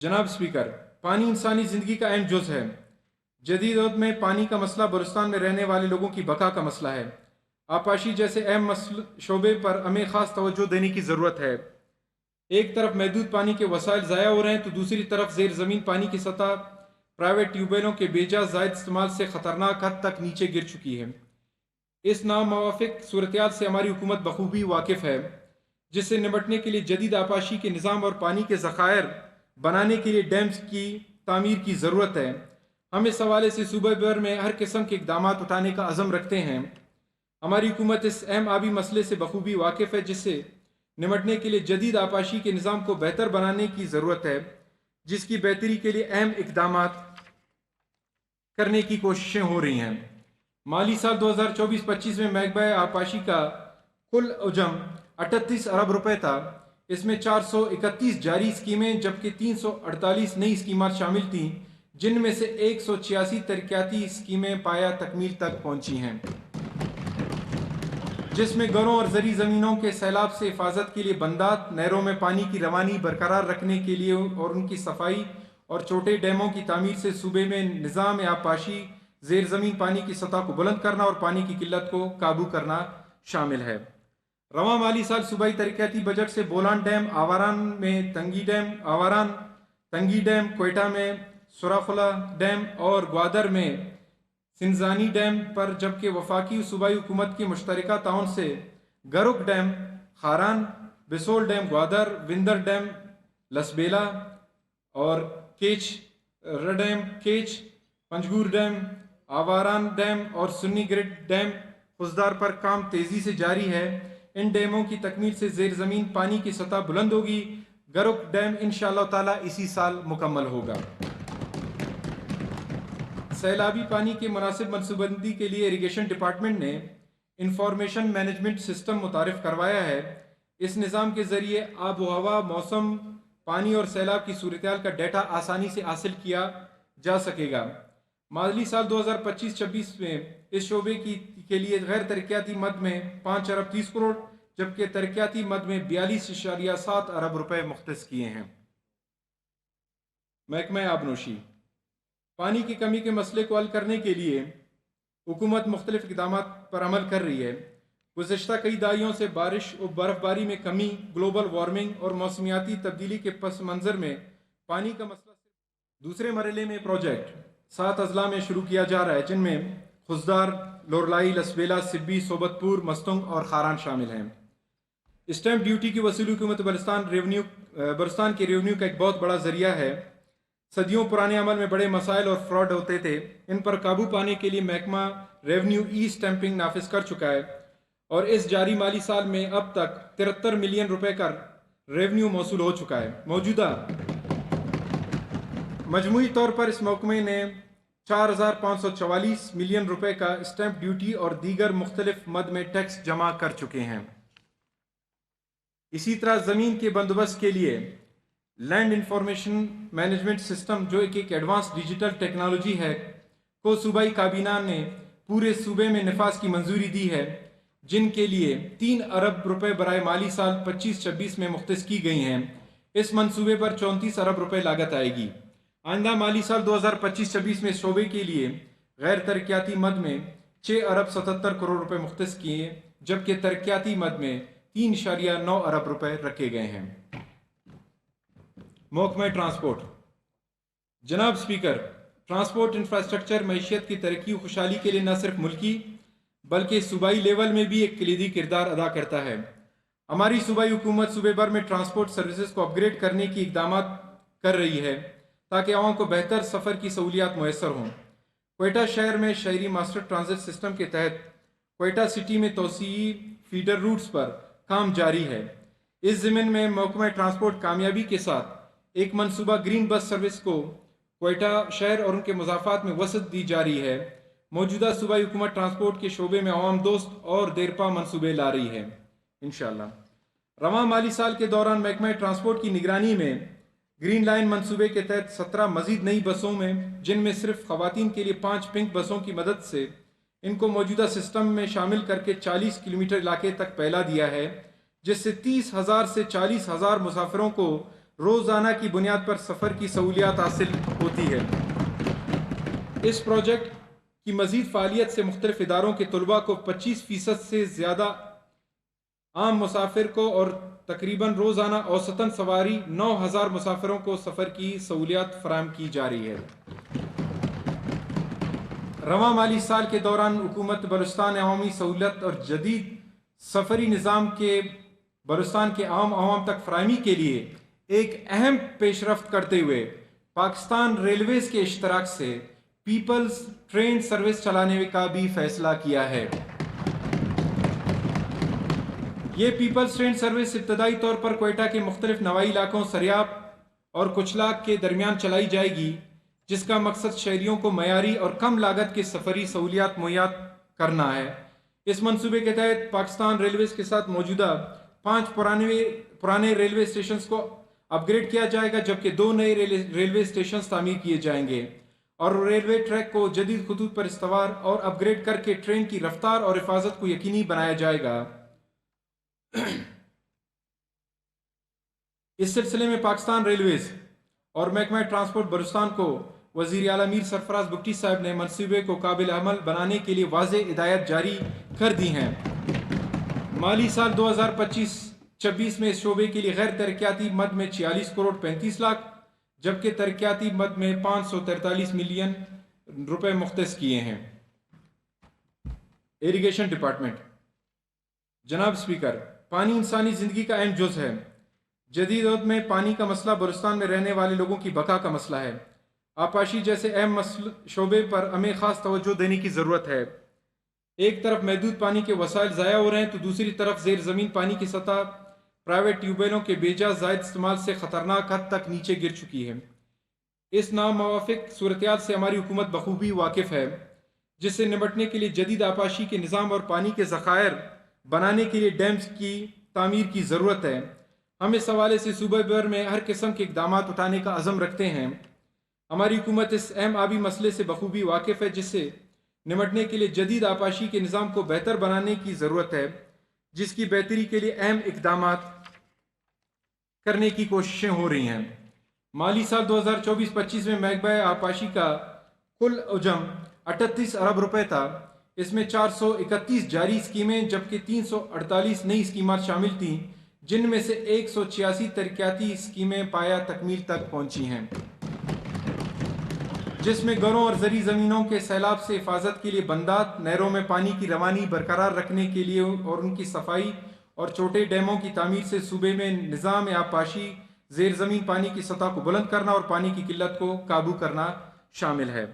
जनाब स्पीकर, पानी इंसानी ज़िंदगी का अहम जुज़ है। जदीद दौर में पानी का मसला बलूचिस्तान में रहने वाले लोगों की बका का मसला है। आपाशी जैसे अहम शोबे पर हमें ख़ास तवज्जो देने की ज़रूरत है। एक तरफ महदूद पानी के वसाइल ज़ाया हो रहे हैं तो दूसरी तरफ ज़ेर ज़मीन पानी की सतह प्राइवेट ट्यूबवेलों के बेजा ज़ायद इस्तेमाल से ख़तरनाक हद तक नीचे गिर चुकी है। इस नामवाफिक सूरत से हमारी हुकूमत बखूबी वाकिफ़ है, जिससे निपटने के लिए जदीद आपाशी के निज़ाम और पानी के ज़खायर बनाने के लिए डैम्स की तामीर की ज़रूरत है। हम इस हवाले से सूबे भर में हर किस्म के इकदाम उठाने का अज़म रखते हैं। हमारी हुकूमत इस अहम आबी मसले से बखूबी वाकिफ़ है, जिससे निपटने के लिए जदीद आपाशी के निज़ाम को बेहतर बनाने की ज़रूरत है, जिसकी बेहतरी के लिए अहम इकदाम करने की कोशिशें हो रही हैं। माली साल 2024-25 में महकमा आपाशी का कुल उजम 38 अरब रुपए था। इसमें 431 जारी स्कीमें जबकि 348 नई स्कीमात शामिल थीं, जिनमें से 186 तरक्याती स्कीमें पाया तकमील तक पहुंची हैं, जिसमें घरों और ज़री ज़मीनों के सैलाब से हिफाजत के लिए बंदात, नहरों में पानी की रवानी बरकरार रखने के लिए और उनकी सफाई और छोटे डैमों की तामीर से सूबे में निज़ाम आपाशी ज़ेर ज़मीन पानी की सतह को बुलंद करना और पानी की किल्लत को काबू करना शामिल है। रवां माली साल सूबाई तरक्याती बजट से बोलान डैम, आवारान तंगी डैम, कोयटा में सुराखला डैम और ग्वादर में सिंजानी डैम पर, जबकि वफाकी सूबाई हुकूमत की मुश्तरका ताउन से Garuk dam, Kharan, Bisol dam Gwadar, Winder dam Lasbela और केच, पंजगूर डैम, आवारान डैम और सुन्नी ग्रिड डैम खुजदार पर काम तेजी से जारी है। इन डैमों की तकमील से ज़ेर ज़मीन पानी की सतह बुलंद होगी। गरुक डैम इंशाअल्लाह ताला इसी साल मुकम्मल होगा। सैलाबी पानी के मुनासिब मनसूबबंदी के लिए इरिगेशन डिपार्टमेंट ने इंफॉर्मेशन मैनेजमेंट सिस्टम मुतारिफ करवाया है। इस निज़ाम के ज़रिए आब व हवा, मौसम, पानी और सैलाब की सूरत का डाटा आसानी से हासिल किया जा सकेगा। माली साल 2025-26 में इस शोबे के लिए गैर तरक्याती मद में 5 अरब 30 करोड़ जबकि तरक्याती मद में 42.7 अरब रुपए मुख्तस किए हैं। महकमा आबनोशी, पानी की कमी के मसले को हल करने के लिए हुकूमत मुख्तलिफ इक़दाम पर अमल कर रही है। गुज़श्ता कई दहाइयों से बारिश और बर्फ़बारी में कमी, ग्लोबल वार्मिंग और मौसमियाती तब्दीली के पस मंज़र में पानी का मसला दूसरे मरहले में प्रोजेक्ट 7 अजला में शुरू किया जा रहा है, जिनमें खुजदार, लोरलाई, लसबेला, सिब्बी, सोबतपुर, मस्तंग और खारान शामिल हैं। स्टैम्प ड्यूटी की वसूली हुकूमत बलूचिस्तान के रेवेन्यू का एक बहुत बड़ा जरिया है। सदियों पुराने अमल में बड़े मसाइल और फ्रॉड होते थे। इन पर काबू पाने के लिए महकमा रेवेन्यू ई स्टैंपिंग नाफिज कर चुका है और इस जारी माली साल में अब तक 73 मिलियन रुपए का रेवेन्यू मौसूल हो चुका है। मौजूदा मजमूई तौर पर इस महकमे ने 4,544 मिलियन रुपए का स्टैंप ड्यूटी और दीगर मुख्तलिफ मद में टैक्स जमा कर चुके हैं। इसी तरह ज़मीन के बंदोबस्त के लिए लैंड इंफॉर्मेशन मैनेजमेंट सिस्टम, जो एक एडवांस डिजिटल टेक्नोलॉजी है, को सूबाई काबीना ने पूरे सूबे में नफाज की मंजूरी दी है, जिनके लिए 3 अरब रुपए बराए माली साल 25-26 में मुख्तस की गई हैं। इस मंसूबे पर 34 अरब रुपए लागत आएगी। आइंदा माली साल 2025-26 में शोबे के लिए गैर तरक्याती मद में 6 अरब 77 करोड़ रुपए मुख्तस किए, जबकि तरक्याती मद में 3.9 अरब रुपए रखे गए हैं। महकमा ट्रांसपोर्ट, जनाब स्पीकर, ट्रांसपोर्ट इंफ्रास्ट्रक्चर मईशत की तरक्की और खुशहाली के लिए न सिर्फ मुल्की बल्कि सूबाई लेवल में भी एक कलीदी किरदार अदा करता है। हमारी सूबाई हुकूमत सूबे भर में ट्रांसपोर्ट सर्विसेज को अपग्रेड करने की इकदाम कर रही है ताकि आवाम को बेहतर सफ़र की सहूलियात मैसर हों। कोयटा शहर में शहरी मास्टर ट्रांजिट सिस्टम के तहत कोयटा सिटी में तोसीई फीडर रूट्स पर काम जारी है। इस ज़मीन में महकमा ट्रांसपोर्ट कामयाबी के साथ एक मनसूबा ग्रीन बस सर्विस को कोयटा शहर और उनके मुजाफात में वसत दी जा रही है। मौजूदा सूबाई हुकूमत ट्रांसपोर्ट के शोबे में अवाम दोस्त और देरपा मनसूबे ला रही है। इंशाअल्लाह रवां माली साल के दौरान महकमा ट्रांसपोर्ट की निगरानी में ग्रीन लाइन मनसूबे के तहत 17 मजीद नई बसों में, जिनमें सिर्फ खवातीन के लिए 5 पिंक बसों की मदद से इनको मौजूदा सिस्टम में शामिल करके 40 किलोमीटर इलाके तक फैला दिया है, जिससे 30,000 से 40,000 मुसाफिरों को روزانہ کی بنیاد پر سفر کی سہولیات حاصل ہوتی ہے۔ اس پروجیکٹ کی مزید فعالیت سے مختلف اداروں کے طلباء کو 25% سے زیادہ عام مسافر کو اور تقریباً روزانہ اوسطاً سواری 9,000 مسافروں کو سفر کی سہولیات فراہم کی جا رہی ہے۔ رواں مالی سال کے دوران حکومت بلوچستان عوامی سہولت اور جدید سفری نظام کے بلوچستان کے عوام تک فراہمی کے لیے ایک اہم پیش رفت کرتے ہوئے پاکستان ریلویز کے اشتراک سے پیپلز ٹرین سروس چلانے کا بھی فیصلہ کیا ہے۔ یہ پیپلز ٹرین سروس ابتدائی طور پر کوئٹہ کے مختلف نواحی علاقوں سریاب اور کچلاک کے درمیان چلائی جائے گی، جس کا مقصد شہریوں کو معیاری اور کم لاگت کے سفری سہولیات مہیا کرنا ہے۔ اس منصوبے کے تحت پاکستان ریلویز کے ساتھ موجودہ 5 پرانے ریلوے اسٹیشنز کو اپ گریڈ کیا جائے گا، جبکہ 2 نئے ریلوے اسٹیشنز تعمیر کیے جائیں گے اور ریلوے ٹریک کو جدید خطوط پر استوار اور اپ گریڈ کر کے ٹرین کی رفتار اور حفاظت کو یقینی بنایا جائے گا۔ اس سلسلے میں پاکستان ریلویز اور محکمہ ٹرانسپورٹ بلوچستان کو وزیر اعلیٰ میر سرفراز بگٹی صاحب نے منصوبے کو قابل عمل بنانے کے لیے واضح ہدایات جاری کر دی ہیں۔ مالی سال 2025-26 میں اس شعبے کے لیے غیر ترقیاتی مد میں 46 کروڑ 35 لاکھ جبکہ ترقیاتی مد میں 543 ملین روپے مختص کیے ہیں۔ Irrigation department. جناب اسپیکر، پانی انسانی زندگی کا اہم جز ہے۔ جدید دور میں پانی کا مسئلہ بلوچستان میں رہنے والے لوگوں کی بقا کا مسئلہ ہے۔ آبپاشی جیسے اہم شعبے پر ہمیں خاص توجہ دینے کی ضرورت ہے۔ ایک طرف محدود پانی کے وسائل ضائع ہو رہے ہیں تو دوسری طرف زیر زمین پانی کی سطح پرائیویٹ ٹیوب ویلوں کے بے جا زائد استعمال سے خطرناک حد تک نیچے گر چکی ہے۔ اس ناموافق صورتحال سے ہماری حکومت بخوبی واقف ہے، جس سے نمٹنے کے لیے جدید آبپاشی کے نظام اور پانی کے ذخائر بنانے کے لیے ڈیمز کی تعمیر کی ضرورت ہے۔ ہم اس حوالے سے صوبہ بھر میں ہر قسم کے اقدامات اٹھانے کا عزم رکھتے ہیں۔ ہماری حکومت اس اہم آبی مسئلے سے بخوبی واقف ہے، جس سے نمٹنے کے لیے جدید آبپاشی کے نظام کو بہتر بنانے کی ضرورت ہے، جس کی بہتری کے لیے اہم اقدامات کرنے کی کوششیں ہو رہی ہیں۔ مالی سال 2024-25 میں محکمہ آبپاشی کا کل حجم 38 ارب روپے تھا۔ اس میں 431 جاری اسکیمیں جبکہ 348 نئی اسکیمات شامل تھیں، جن میں سے 186 ترقیاتی اسکیمیں پایہ تکمیل تک پہنچی ہیں، جس میں گھروں اور زرعی زمینوں کے سیلاب سے حفاظت کے لیے بندات، نہروں میں پانی کی روانی برقرار رکھنے کے لیے اور ان کی صفائی اور چھوٹے ڈیموں کی تعمیر سے صوبے میں نظام آبپاشی، زیر زمین پانی کی سطح کو بلند کرنا اور پانی کی قلت کو قابو کرنا شامل ہے۔